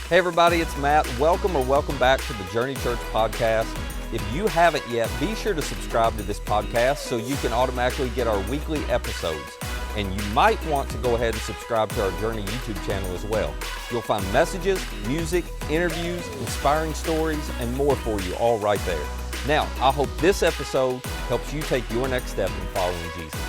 Hey everybody, it's Matt. Welcome back to the Journey Church podcast. If you haven't yet, be sure to subscribe to this podcast so you can automatically get our weekly episodes. And you might want to go ahead and subscribe to our Journey YouTube channel as well. You'll find messages, music, interviews, inspiring stories, and more for you all right there. Now, I hope this episode helps you take your next step in following Jesus.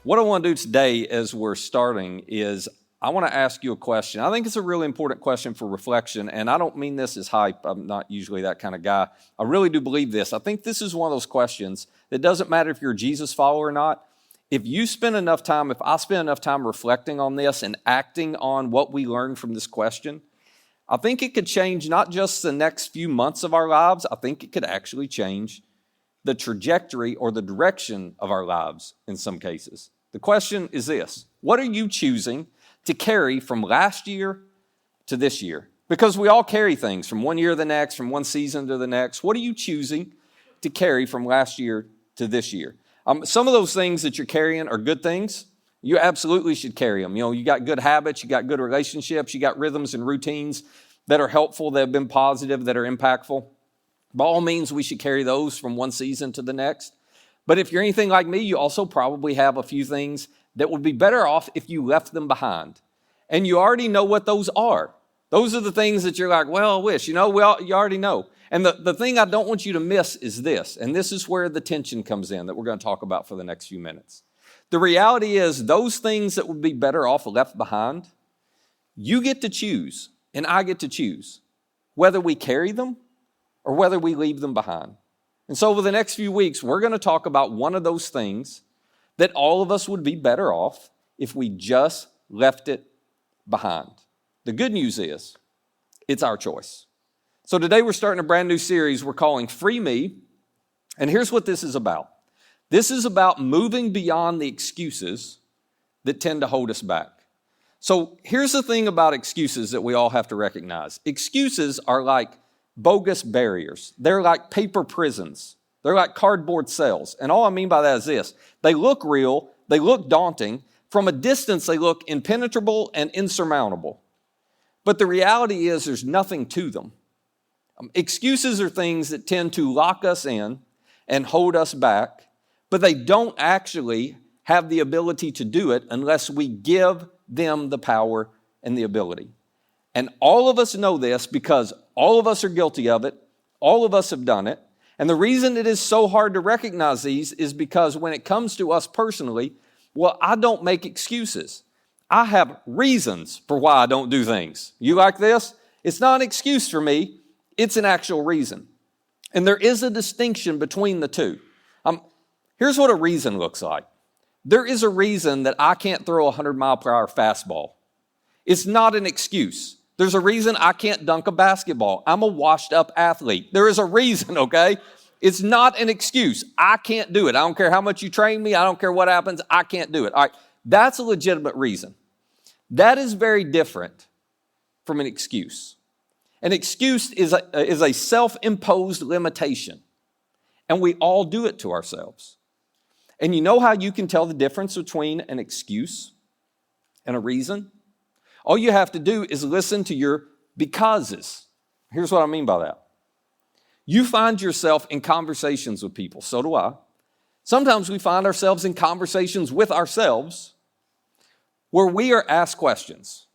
What I want to do today as we're starting is I want to ask you a question. I think it's a really important question for reflection, and I don't mean this as hype. I'm not usually that kind of guy. I really do believe this. I think this is one of those questions that doesn't matter if you're a Jesus follower or not. If I spend enough time reflecting on this and acting on what we learn from this question, I think it could change not just the next few months of our lives. I think it could actually change the trajectory or the direction of our lives in some cases. The question is this: what are you choosing to carry from last year to this year? Because we all carry things from one year to the next, from one season to the next. What are you choosing to carry from last year to this year? Some of those things that you're carrying are good things. You absolutely should carry them. You know, you got good habits, you got good relationships, you got rhythms and routines that are helpful, that have been positive, that are impactful. By all means, we should carry those from one season to the next. But if you're anything like me, you also probably have a few things that would be better off if you left them behind. And you already know what those are. Those are the things that you're like, well, I wish, you already know. And the thing I don't want you to miss is this, and this is where the tension comes in that we're going to talk about for the next few minutes. The reality is those things that would be better off left behind, you get to choose, and I get to choose whether we carry them or whether we leave them behind. And so over the next few weeks, we're going to talk about one of those things that all of us would be better off if we just left it behind. The good news is, it's our choice. So today we're starting a brand new series we're calling Free Me, and here's what this is about. This is about moving beyond the excuses that tend to hold us back. So here's the thing about excuses that we all have to recognize. Excuses are like bogus barriers. They're like paper prisons. They're like cardboard cells. And all I mean by that is this: they look real, they look daunting. From a distance, they look impenetrable and insurmountable. But the reality is there's nothing to them. Excuses are things that tend to lock us in and hold us back, but they don't actually have the ability to do it unless we give them the power and the ability. And all of us know this because all of us are guilty of it. All of us have done it. And the reason it is so hard to recognize these is because when it comes to us personally, well, I don't make excuses. I have reasons for why I don't do things. You like this? It's not an excuse for me. It's an actual reason. And there is a distinction between the two. Here's what a reason looks like. There is a reason that I can't throw a 100-mile-per-hour fastball. It's not an excuse. There's a reason I can't dunk a basketball. I'm a washed-up athlete. There is a reason, okay? It's not an excuse. I can't do it. I don't care how much you train me. I don't care what happens. I can't do it. All right, that's a legitimate reason. That is very different from an excuse. An excuse is a self-imposed limitation, and we all do it to ourselves. And you know how you can tell the difference between an excuse and a reason? All you have to do is listen to your becauses. Here's what I mean by that. You find yourself in conversations with people. So do I. Sometimes we find ourselves in conversations with ourselves where we are asked questions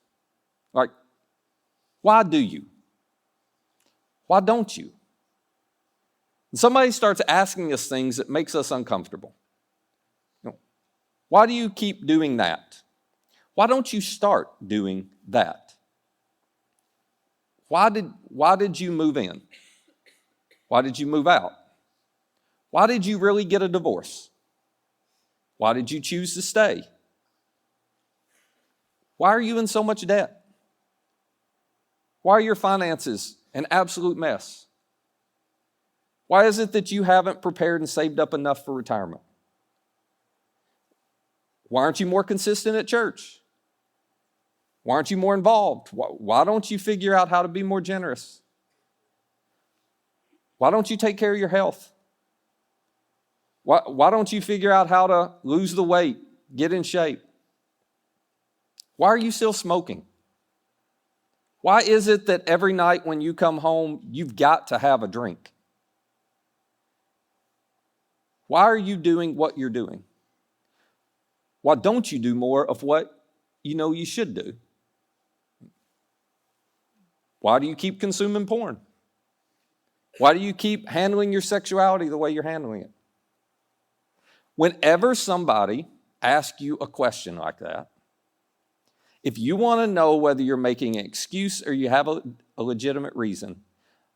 like, why do you? Why don't you? And somebody starts asking us things that makes us uncomfortable. Why do you keep doing that? Why don't you start doing that? Why did you move in? Why did you move out? Why did you really get a divorce? Why did you choose to stay? Why are you in so much debt? Why are your finances an absolute mess? Why is it that you haven't prepared and saved up enough for retirement? Why aren't you more consistent at church? Why aren't you more involved? Why don't you figure out how to be more generous? Why don't you take care of your health? Why don't you figure out how to lose the weight, get in shape? Why are you still smoking? Why is it that every night when you come home, you've got to have a drink? Why are you doing what you're doing? Why don't you do more of what you know you should do? Why do you keep consuming porn? Why do you keep handling your sexuality the way you're handling it? Whenever somebody asks you a question like that, if you want to know whether you're making an excuse or you have a legitimate reason,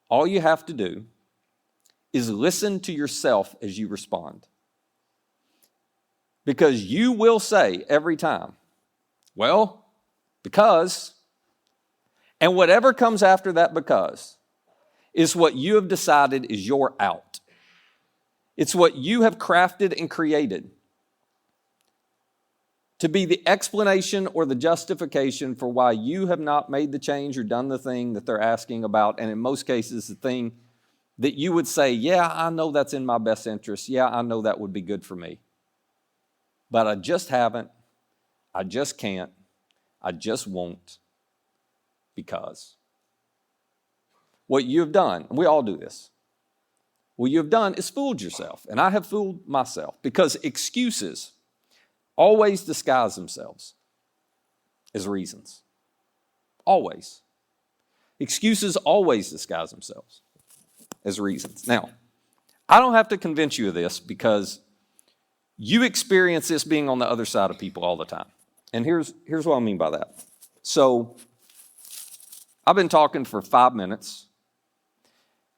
all you have to do is listen to yourself as you respond. Because you will say every time, well, because, and whatever comes after that because is what you have decided is your out. It's what you have crafted and created to be the explanation or the justification for why you have not made the change or done the thing that they're asking about, and in most cases, the thing that you would say, yeah, I know that's in my best interest. Yeah, I know that would be good for me. But I just haven't. I just can't. I just won't because. What you have done, and we all do this, what you have done is fooled yourself, and I have fooled myself because excuses always disguise themselves as reasons. Always. Excuses always disguise themselves as reasons. Now, I don't have to convince you of this because you experience this being on the other side of people all the time. And here's what I mean by that. So, I've been talking for 5 minutes.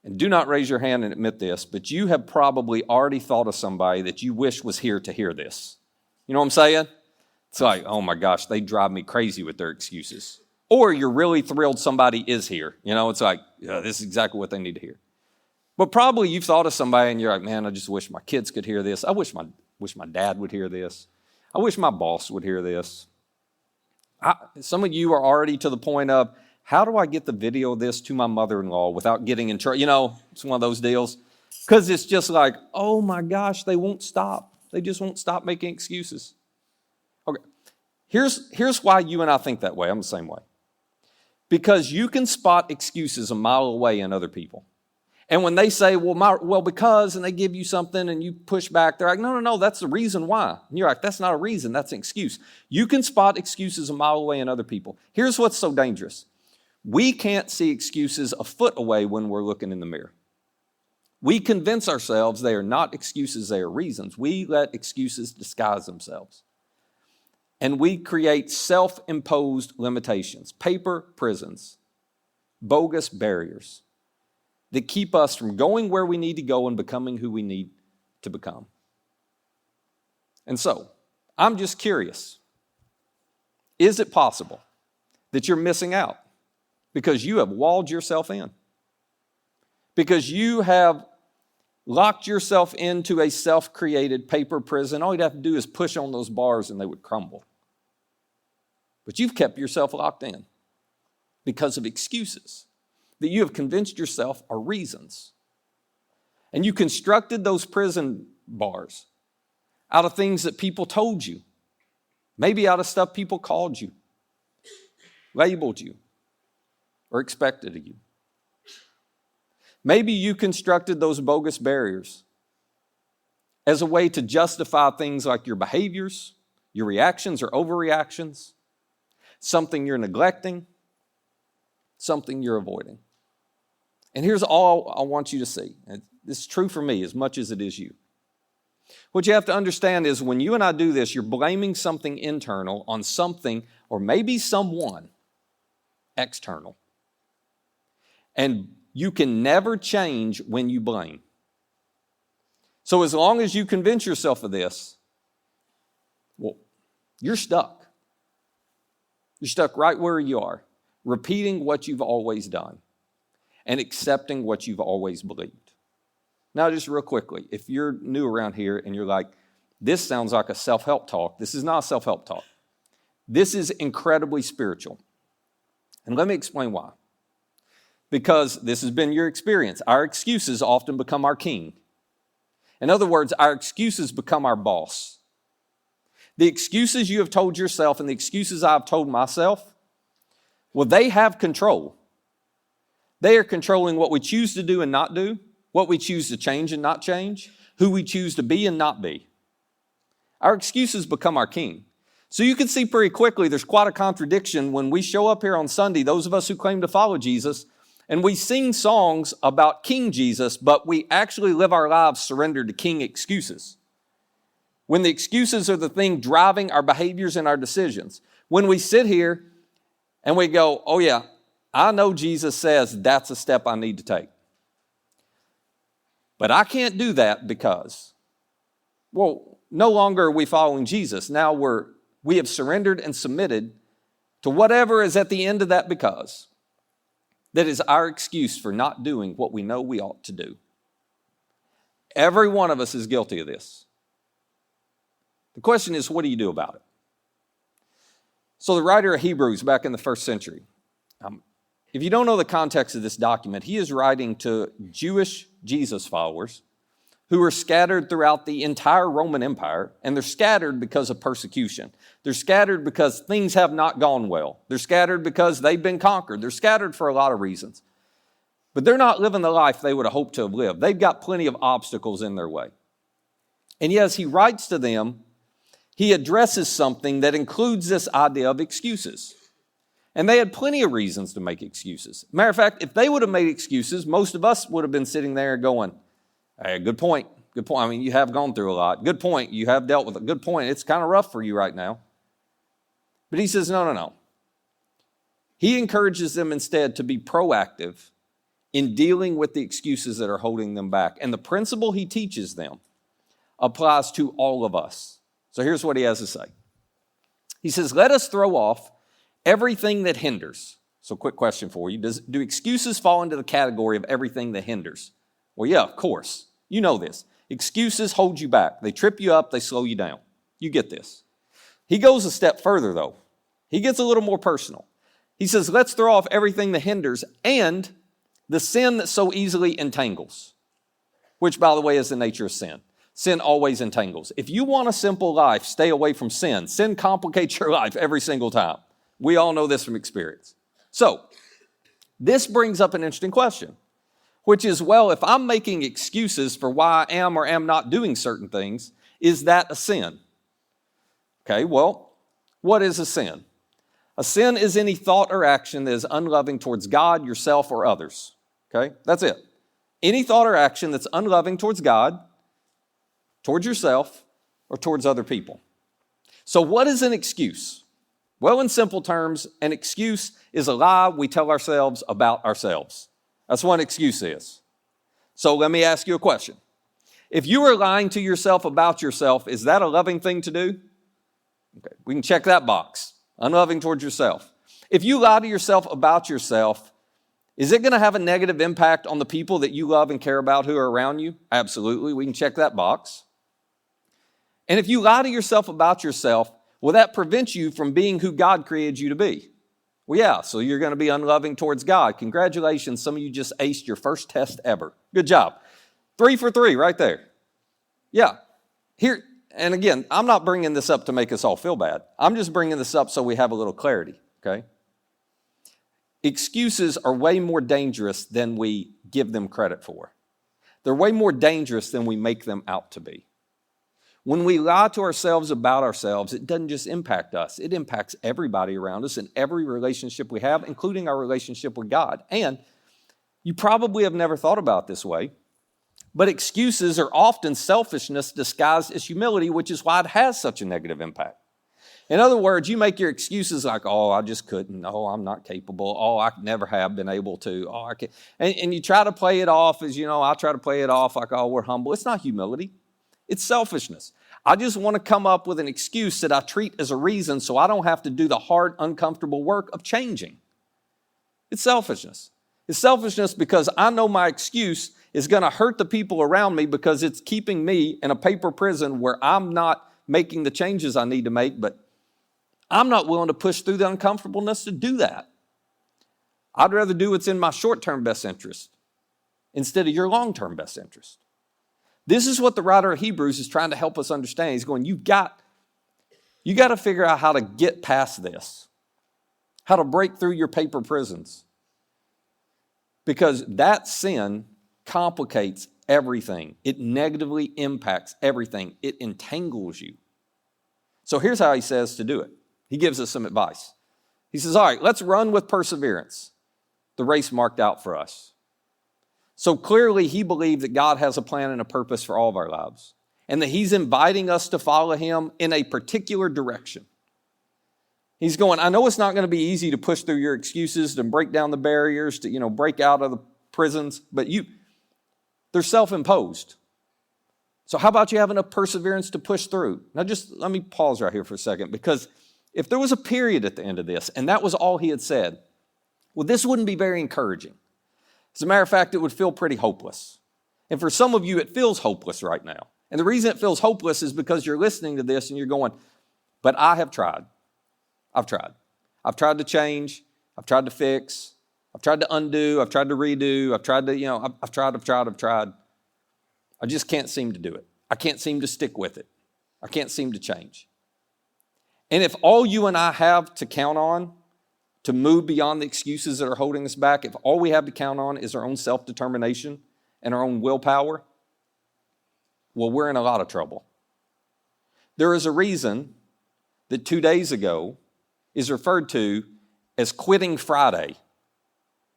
And do not raise your hand and admit this, but you have probably already thought of somebody that you wish was here to hear this. You know what I'm saying? It's like, oh my gosh, they drive me crazy with their excuses. Or you're really thrilled somebody is here. You know, it's like, yeah, this is exactly what they need to hear. But probably you've thought of somebody and you're like, man, I just wish my kids could hear this. I wish my dad would hear this. I wish my boss would hear this. Some of you are already to the point of, how do I get the video of this to my mother-in-law without getting in trouble? You know, it's one of those deals. Because it's just like, oh my gosh, they won't stop. They just won't stop making excuses. Okay, here's why you and I think that way. I'm the same way. Because you can spot excuses a mile away in other people. And when they say, well, because, and they give you something and you push back, they're like, no, that's the reason why. And you're like, that's not a reason, that's an excuse. You can spot excuses a mile away in other people. Here's what's so dangerous. We can't see excuses a foot away when we're looking in the mirror. We convince ourselves they are not excuses, they are reasons. We let excuses disguise themselves. And we create self-imposed limitations, paper prisons, bogus barriers that keep us from going where we need to go and becoming who we need to become. And so, I'm just curious, is it possible that you're missing out? Because you have walled yourself in. Because you have locked yourself into a self-created paper prison. All you'd have to do is push on those bars and they would crumble. But you've kept yourself locked in because of excuses that you have convinced yourself are reasons. And you constructed those prison bars out of things that people told you, maybe out of stuff people called you, labeled you, or expected of you. Maybe you constructed those bogus barriers as a way to justify things like your behaviors, your reactions or overreactions, something you're neglecting, something you're avoiding. And here's all I want you to see. And this is true for me as much as it is you. What you have to understand is when you and I do this, you're blaming something internal on something or maybe someone external. And you can never change when you blame. So as long as you convince yourself of this, well, you're stuck. You're stuck right where you are, repeating what you've always done and accepting what you've always believed. Now, just real quickly, if you're new around here and you're like, this sounds like a self-help talk, this is not a self-help talk. This is incredibly spiritual. And let me explain why. Because this has been your experience. Our excuses often become our king. In other words, our excuses become our boss. The excuses you have told yourself and the excuses I've told myself Well, they have control. They are controlling what we choose to do and not do, what we choose to change and not change, who we choose to be and not be. Our excuses become our king. So you can see pretty quickly there's quite a contradiction when we show up here on Sunday, those of us who claim to follow Jesus, and we sing songs about King Jesus, but we actually live our lives surrendered to king excuses. When the excuses are the thing driving our behaviors and our decisions. When we sit here and we go, oh yeah, I know Jesus says that's a step I need to take. But I can't do that because, well, no longer are we following Jesus. Now we have surrendered and submitted to whatever is at the end of that because. That is our excuse for not doing what we know we ought to do. Every one of us is guilty of this. The question is, what do you do about it? So the writer of Hebrews back in the first century, if you don't know the context of this document, he is writing to Jewish Jesus followers who are scattered throughout the entire Roman Empire, and they're scattered because of persecution. They're scattered because things have not gone well. They're scattered because they've been conquered. They're scattered for a lot of reasons. But they're not living the life they would have hoped to have lived. They've got plenty of obstacles in their way. And yet, as he writes to them, he addresses something that includes this idea of excuses. And they had plenty of reasons to make excuses. Matter of fact, if they would have made excuses, most of us would have been sitting there going, hey, good point. Good point. I mean, you have gone through a lot. Good point. You have dealt with it. Good point. It's kind of rough for you right now. But he says, no. He encourages them instead to be proactive in dealing with the excuses that are holding them back. And the principle he teaches them applies to all of us. So here's what he has to say. He says, let us throw off everything that hinders. So quick question for you. Do excuses fall into the category of everything that hinders? Well, yeah, of course. You know this. Excuses hold you back. They trip you up. They slow you down. You get this. He goes a step further, though. He gets a little more personal. He says, let's throw off everything that hinders and the sin that so easily entangles, which, by the way, is the nature of sin. Sin always entangles. If you want a simple life, stay away from sin. Sin complicates your life every single time. We all know this from experience. So, this brings up an interesting question, which is, well, if I'm making excuses for why I am or am not doing certain things, is that a sin? Okay, well, what is a sin? A sin is any thought or action that is unloving towards God, yourself, or others. Okay, that's it. Any thought or action that's unloving towards God, towards yourself, or towards other people. So what is an excuse? Well, in simple terms, an excuse is a lie we tell ourselves about ourselves. That's what an excuse is. So let me ask you a question. If you are lying to yourself about yourself, is that a loving thing to do? Okay, we can check that box. Unloving towards yourself. If you lie to yourself about yourself, is it going to have a negative impact on the people that you love and care about who are around you? Absolutely. We can check that box. And if you lie to yourself about yourself, will that prevent you from being who God created you to be? Well, yeah, so you're going to be unloving towards God. Congratulations, some of you just aced your first test ever. Good job. 3 for 3 right there. Yeah. Here, and again, I'm not bringing this up to make us all feel bad. I'm just bringing this up so we have a little clarity, okay? Excuses are way more dangerous than we give them credit for. They're way more dangerous than we make them out to be. When we lie to ourselves about ourselves, it doesn't just impact us. It impacts everybody around us and every relationship we have, including our relationship with God. And you probably have never thought about it this way, but excuses are often selfishness disguised as humility, which is why it has such a negative impact. In other words, you make your excuses like, oh, I just couldn't. Oh, I'm not capable. Oh, I never have been able to. Oh, I can't. And you try to play it off as, I try to play it off like, oh, we're humble. It's not humility. It's selfishness. I just want to come up with an excuse that I treat as a reason so I don't have to do the hard, uncomfortable work of changing. It's selfishness. It's selfishness because I know my excuse is going to hurt the people around me because it's keeping me in a paper prison where I'm not making the changes I need to make, but I'm not willing to push through the uncomfortableness to do that. I'd rather do what's in my short-term best interest instead of your long-term best interest. This is what the writer of Hebrews is trying to help us understand. He's going, you got to figure out how to get past this, how to break through your paper prisons. Because that sin complicates everything. It negatively impacts everything. It entangles you. So here's how he says to do it. He gives us some advice. He says, all right, let's run with perseverance the race marked out for us. So clearly he believed that God has a plan and a purpose for all of our lives, and that he's inviting us to follow him in a particular direction. He's going, I know it's not going to be easy to push through your excuses, to break down the barriers, to, break out of the prisons, but they're self-imposed. So how about you have enough perseverance to push through? Now just let me pause right here for a second, because if there was a period at the end of this, and that was all he had said, well, this wouldn't be very encouraging. As a matter of fact, it would feel pretty hopeless. And for some of you, it feels hopeless right now. And the reason it feels hopeless is because you're listening to this and you're going, but I have tried. I've tried. I've tried to change. I've tried to fix. I've tried to undo. I've tried to redo. I've tried to, I've tried. I just can't seem to do it. I can't seem to stick with it. I can't seem to change. And if all you and I have to count on to move beyond the excuses that are holding us back, if all we have to count on is our own self-determination and our own willpower, well, we're in a lot of trouble. There is a reason that 2 days ago is referred to as Quitting Friday.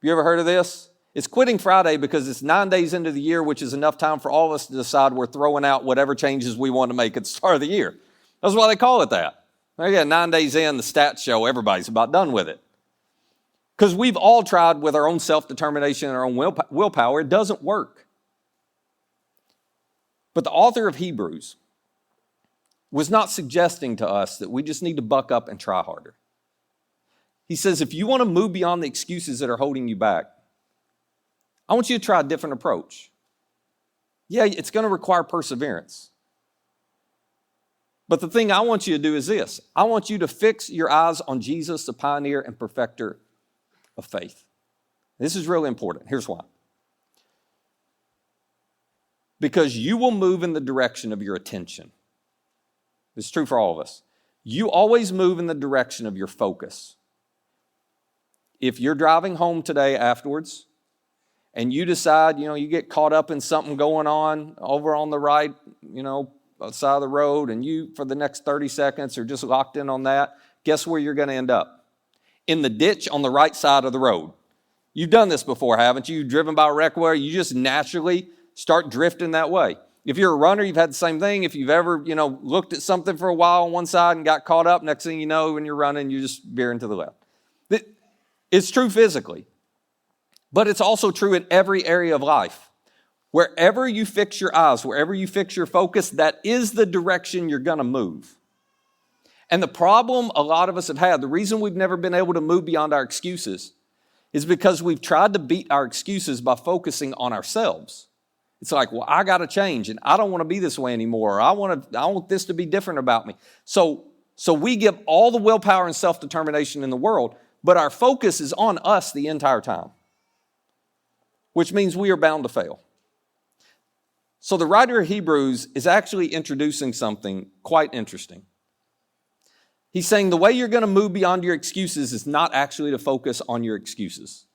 You ever heard of this? It's Quitting Friday because it's 9 days into the year, which is enough time for all of us to decide we're throwing out whatever changes we want to make at the start of the year. That's why they call it that. Again, 9 days in, the stats show everybody's about done with it. Because we've all tried with our own self-determination and our own willpower. It doesn't work. But the author of Hebrews was not suggesting to us that we just need to buck up and try harder. He says, if you want to move beyond the excuses that are holding you back, I want you to try a different approach. Yeah, it's going to require perseverance. But the thing I want you to do is this. I want you to fix your eyes on Jesus, the pioneer and perfecter of faith. This is really important. Here's why. Because you will move in the direction of your attention. This is true for all of us. You always move in the direction of your focus. If you're driving home today afterwards and you decide, you get caught up in something going on over on the right, side of the road, and you, for the next 30 seconds, are just locked in on that, guess where you're going to end up? In the ditch on the right side of the road. You've done this before, haven't you? You've driven by a wreck where you just naturally start drifting that way. If you're a runner, you've had the same thing. If you've ever, looked at something for a while on one side and got caught up, next thing you know, when you're running, you're just veering to the left. It's true physically, but it's also true in every area of life. Wherever you fix your eyes, wherever you fix your focus, that is the direction you're going to move. And the problem a lot of us have had, the reason we've never been able to move beyond our excuses is because we've tried to beat our excuses by focusing on ourselves. It's like, well, I got to change, and I don't want to be this way anymore. Or I want this to be different about me. So we give all the willpower and self-determination in the world, but our focus is on us the entire time, which means we are bound to fail. So the writer of Hebrews is actually introducing something quite interesting. He's saying the way you're going to move beyond your excuses is not actually to focus on your excuses.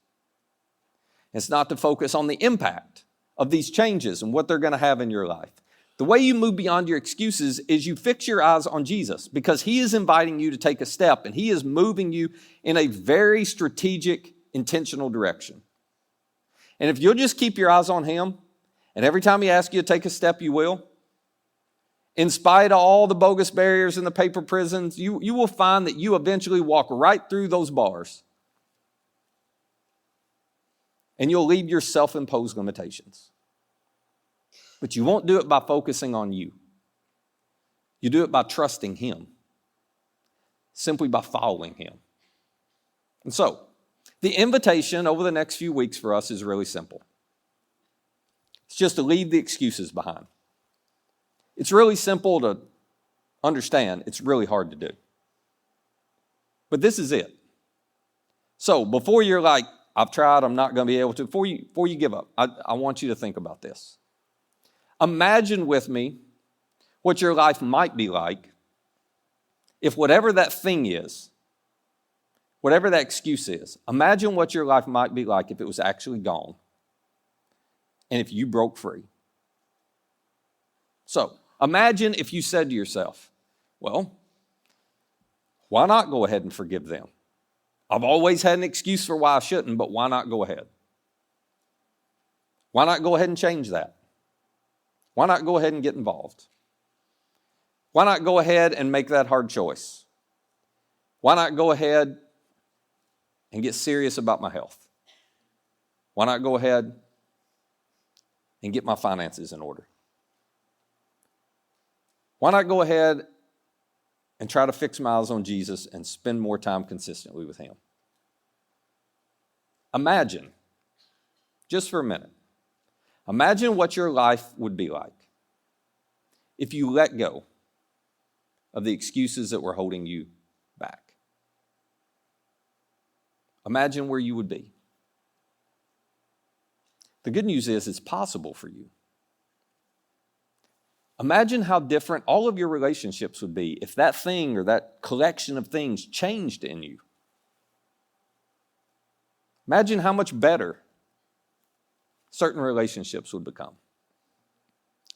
It's not to focus on the impact of these changes and what they're going to have in your life. The way you move beyond your excuses is you fix your eyes on Jesus, because he is inviting you to take a step, and he is moving you in a very strategic, intentional direction. And if you'll just keep your eyes on him, and every time he asks you to take a step, you will, in spite of all the bogus barriers and the paper prisons, you will find that you eventually walk right through those bars. And you'll leave your self-imposed limitations. But you won't do it by focusing on you. You do it by trusting him. Simply by following him. And so, the invitation over the next few weeks for us is really simple. It's just to leave the excuses behind. It's really simple to understand. It's really hard to do. But this is it. So, before you're like, I've tried, I'm not going to be able to, before you give up, I want you to think about this. Imagine with me what your life might be like if whatever that thing is, whatever that excuse is, imagine what your life might be like if it was actually gone and if you broke free. So imagine if you said to yourself, well, why not go ahead and forgive them? I've always had an excuse for why I shouldn't, but why not go ahead? Why not go ahead and change that? Why not go ahead and get involved? Why not go ahead and make that hard choice? Why not go ahead and get serious about my health? Why not go ahead and get my finances in order? Why not go ahead and try to fix my eyes on Jesus and spend more time consistently with him? Imagine, just for a minute, imagine what your life would be like if you let go of the excuses that were holding you back. Imagine where you would be. The good news is it's possible for you. Imagine how different all of your relationships would be if that thing or that collection of things changed in you. Imagine how much better certain relationships would become.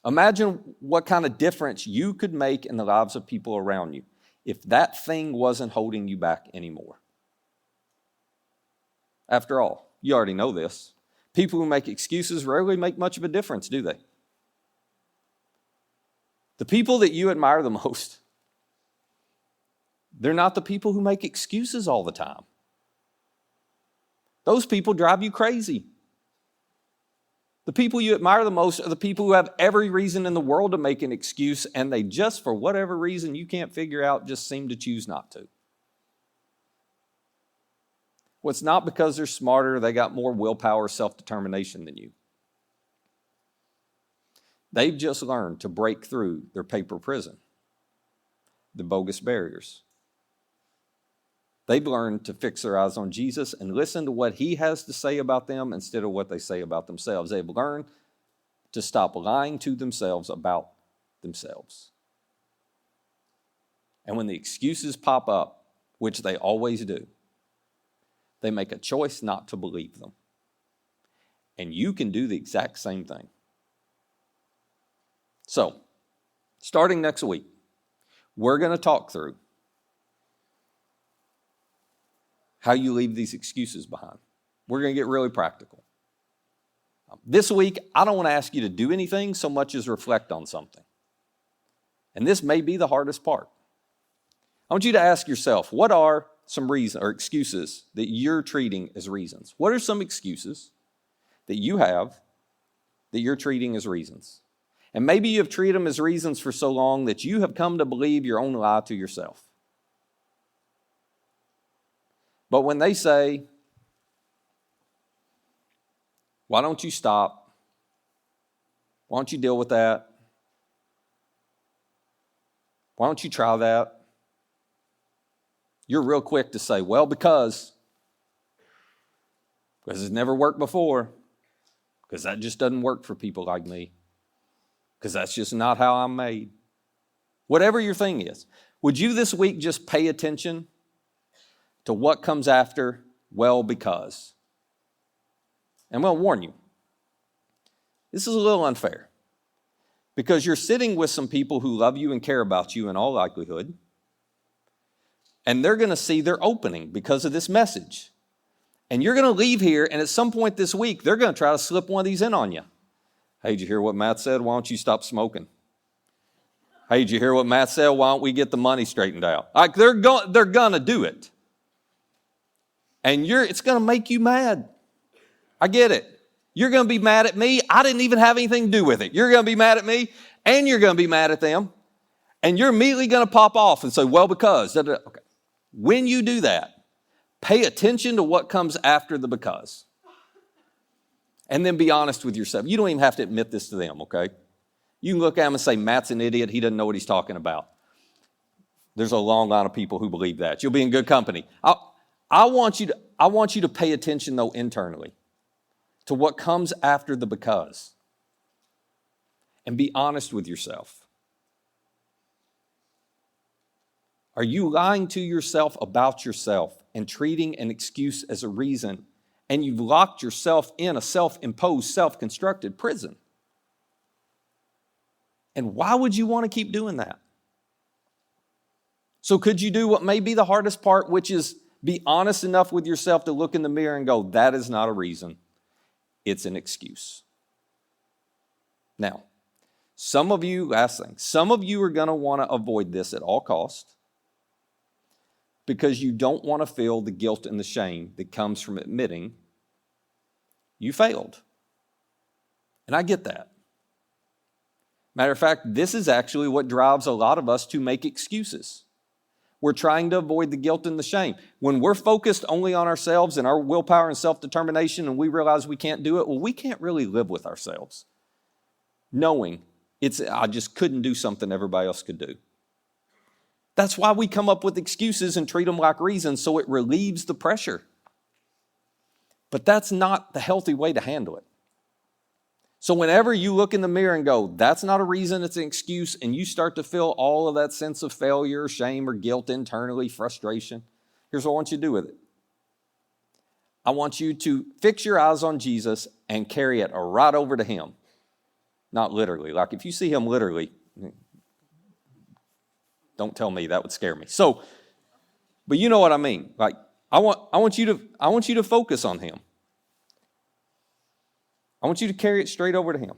Imagine what kind of difference you could make in the lives of people around you if that thing wasn't holding you back anymore. After all, you already know this. People who make excuses rarely make much of a difference, do they? The people that you admire the most, they're not the people who make excuses all the time. Those people drive you crazy. The people you admire the most are the people who have every reason in the world to make an excuse, and they just, for whatever reason you can't figure out, just seem to choose not to. Well, it's not because they're smarter, they got more willpower, self-determination than you. They've just learned to break through their paper prison, the bogus barriers. They've learned to fix their eyes on Jesus and listen to what he has to say about them instead of what they say about themselves. They've learned to stop lying to themselves about themselves. And when the excuses pop up, which they always do, they make a choice not to believe them. And you can do the exact same thing. So, starting next week, we're going to talk through how you leave these excuses behind. We're going to get really practical. This week, I don't want to ask you to do anything so much as reflect on something. And this may be the hardest part. I want you to ask yourself, what are some reasons or excuses that you're treating as reasons? What are some excuses that you have that you're treating as reasons? And maybe you have treated them as reasons for so long that you have come to believe your own lie to yourself. But when they say, why don't you stop? Why don't you deal with that? Why don't you try that? You're real quick to say, well, because it's never worked before, because that just doesn't work for people like me, because that's just not how I'm made. Whatever your thing is, would you this week just pay attention to what comes after, well, because? I'm going to warn you, this is a little unfair, because you're sitting with some people who love you and care about you in all likelihood, and they're going to see their opening because of this message. And you're going to leave here, and at some point this week, they're going to try to slip one of these in on you. Hey, did you hear what Matt said? Why don't you stop smoking? Hey, did you hear what Matt said? Why don't we get the money straightened out? Like they're going to do it. And it's going to make you mad. I get it. You're going to be mad at me. I didn't even have anything to do with it. You're going to be mad at me, and you're going to be mad at them. And you're immediately going to pop off and say, well, because. Okay. When you do that, pay attention to what comes after the because. And then be honest with yourself. You don't even have to admit this to them, okay? You can look at them and say, Matt's an idiot. He doesn't know what he's talking about. There's a long line of people who believe that. You'll be in good company. I want you to pay attention, though, internally to what comes after the because. And be honest with yourself. Are you lying to yourself about yourself and treating an excuse as a reason, and you've locked yourself in a self-imposed, self-constructed prison. And why would you want to keep doing that? So could you do what may be the hardest part, which is be honest enough with yourself to look in the mirror and go, that is not a reason. It's an excuse. Now, some of you are going to want to avoid this at all costs because you don't want to feel the guilt and the shame that comes from admitting you failed. And I get that. Matter of fact, this is actually what drives a lot of us to make excuses. We're trying to avoid the guilt and the shame. When we're focused only on ourselves and our willpower and self-determination and we realize we can't do it, well, we can't really live with ourselves, knowing I just couldn't do something everybody else could do. That's why we come up with excuses and treat them like reasons, so it relieves the pressure. But that's not the healthy way to handle it. So whenever you look in the mirror and go, that's not a reason, it's an excuse, and you start to feel all of that sense of failure, shame, or guilt internally, frustration, here's what I want you to do with it. I want you to fix your eyes on Jesus and carry it right over to him. Not literally. Like if you see him literally, don't tell me, that would scare me. So, but you know what I mean. Like I want you to focus on him. I want you to carry it straight over to him.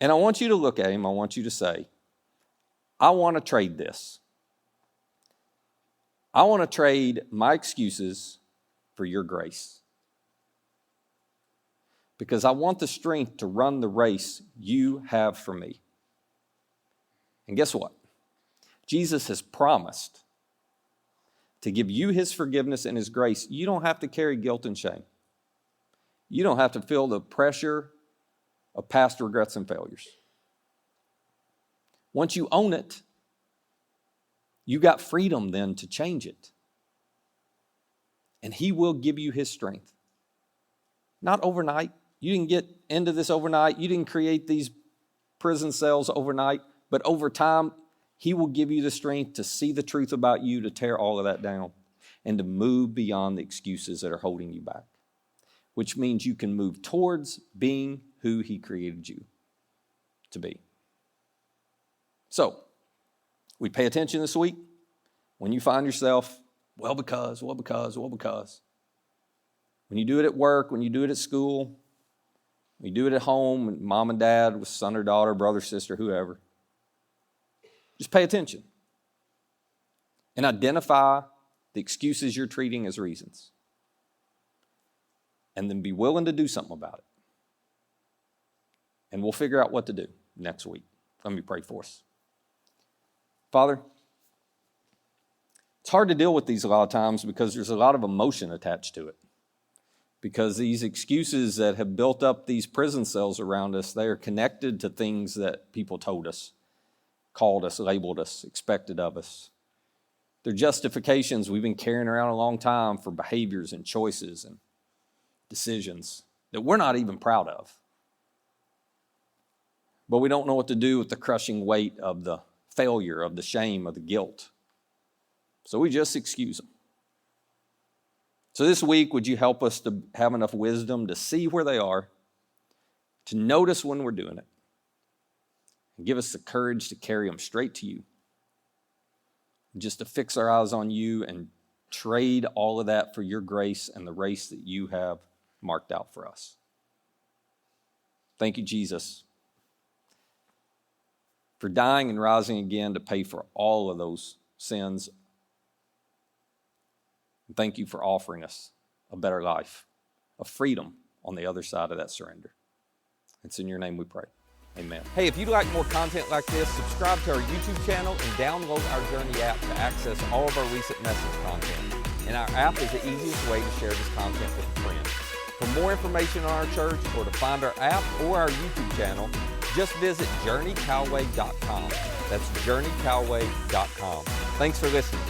And I want you to look at him. I want you to say, I want to trade this. I want to trade my excuses for your grace. Because I want the strength to run the race you have for me. And guess what? Jesus has promised to give you his forgiveness and his grace. You don't have to carry guilt and shame. You don't have to feel the pressure of past regrets and failures. Once you own it, you got freedom then to change it. And he will give you his strength. Not overnight. You didn't get into this overnight. You didn't create these prison cells overnight. But over time, he will give you the strength to see the truth about you, to tear all of that down, and to move beyond the excuses that are holding you back, which means you can move towards being who he created you to be. So, we pay attention this week. When you find yourself, well, because. When you do it at work, when you do it at school, when you do it at home, with mom and dad, with son or daughter, brother, sister, whoever, just pay attention and identify the excuses you're treating as reasons. And then be willing to do something about it. And we'll figure out what to do next week. Let me pray for us. Father, it's hard to deal with these a lot of times because there's a lot of emotion attached to it. Because these excuses that have built up these prison cells around us, they are connected to things that people told us, called us, labeled us, expected of us. They're justifications we've been carrying around a long time for behaviors and choices and decisions that we're not even proud of. But we don't know what to do with the crushing weight of the failure, of the shame, of the guilt. So we just excuse them. So this week, would you help us to have enough wisdom to see where they are, to notice when we're doing it, and give us the courage to carry them straight to you, just to fix our eyes on you and trade all of that for your grace and the race that you have marked out for us. Thank you, Jesus, for dying and rising again to pay for all of those sins. And thank you for offering us a better life, a freedom on the other side of that surrender. It's in your name we pray. Amen. Hey, if you'd like more content like this, subscribe to our YouTube channel and download our Journey app to access all of our recent message content. And our app is the easiest way to share this content with friends. For more information on our church or to find our app or our YouTube channel, just visit JourneyCalway.com. That's JourneyCalway.com. Thanks for listening.